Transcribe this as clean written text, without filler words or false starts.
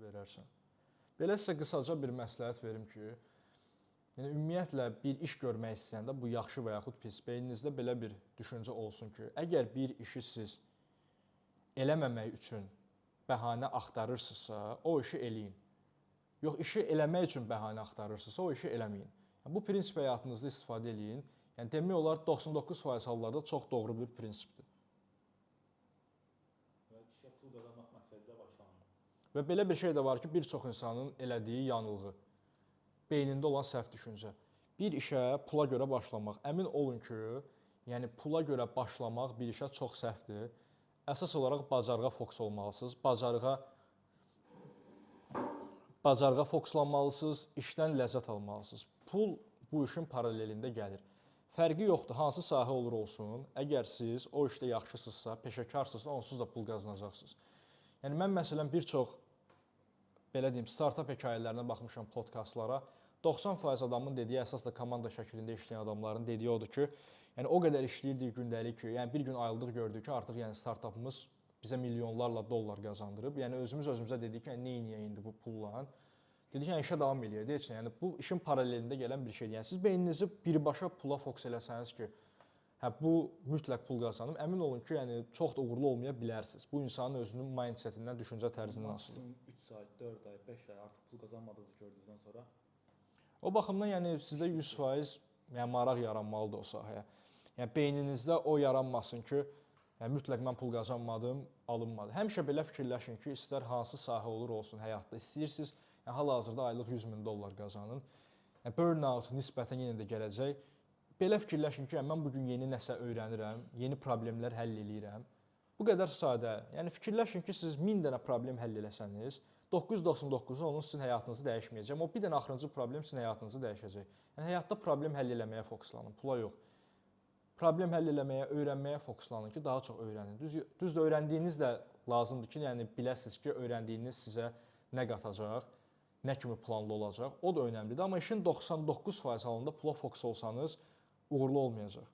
verərsən. Belə sizə qısaca bir məsləhət verim ki, yəni ümumiyyətlə bir iş görmək istəyəndə bu yaxşı və yaxud pis, beyninizdə belə bir düşüncə olsun ki, əgər bir işi siz eləməmək üçün bəhanə axtarırsınızsa, o işi eləyin. Yox, işi eləmək üçün bəhanə axtarırsınızsa, o işi eləməyin. Yəni, bu prinsip həyatınızda istifadə eləyin. Yəni, demək olar 99% hallarda çox doğru bir prinsipdir. Və işə pul qazanmaq məqsədilə başlanır. Və belə bir şey də var ki, bir çox insanın elədiyi yanılğı, beynində olan səhv düşüncə. Bir işə pula görə başlamaq. Əmin olun ki, yəni pula görə başlamaq bir işə çox səhvdir. Əsas olaraq bacarığa fokus olmalısınız. Bacarığa fokuslanmalısınız, işdən ləzzət almalısınız. Pul bu işin paralelində gəlir. Fərqi yoxdur, hansı sahə olur olsun, əgər siz o işdə yaxşısınızsa, peşəkarsınızsa, onsuz da pul qazanacaqsınız. Yəni mən məsələn bir çox belə deyim, startap hekayələrinə baxmışam podkastlara. 90% adamın dediyi, əsas da komanda şəklində işləyən adamların dediyi odur ki, yəni o qədər işləyirdik gündəlik ki, yəni bir gün aylıq gördük ki, artıq yəni startapımız bizə milyonlarla dollar qazandırıb. Yəni özümüzə dedik ki, nə edək indi bu pulla? Dedik ki, yəni işə davam eləyək. Deyək ki, yəni bu işin paralelində gələn bir şeydir. Yəni siz beyninizi birbaşa pula fokus eləsəniz ki, hə bu mütləq pul qazanım, əmin olun ki, yəni çox da uğurlu olmaya bilərsiniz. Bu insanın özünün mindset-indən, düşüncə tərzindən asılıdır. Maksimum 3 ay, 4 ay, 5 ay artıq pul qazanmadığınızı gördükdən sonra o baxımdan yəni sizdə 100% yəni maraq yaranmalıdır o sahəyə. Yəni beyninizdə o yaranmasın ki, yəni mütləq mən pul qazanmadım, alınmadı. Həmişə belə fikirləşin ki, istər hansı sahə olur olsun həyatda, istəyirsiniz, yəni hal-hazırda aylıq 100 min dollar qazanın. Yəni burnout nisbətən yenə də gələcək. Belə fikirləşin ki, yəni mən bu gün yeni nəsə öyrənirəm, yeni problemlər həll eləyirəm. Bu qədər sadə. Yəni fikirləşin ki, siz 1000 dənə problem həll eləsəniz, 999-u onun sizin həyatınızı dəyişməyəcək. Amma bir dənə axırıncı problem sizin həyatınızı dəyişəcək. Yəni həyatda problem həll eləməyə fokuslanın, pula yox. Problem həll eləməyə, öyrənməyə fokuslanın ki, daha çox öyrənin. Düzdür, öyrəndiyiniz də lazımdır ki, yəni biləsiniz ki, öyrəndiyiniz sizə nə qatacaq, nə kimi planlı olacaq. O da önəmlidir. Amma işin 99% halında pula fokus olsanız uğurlu olmayacaq.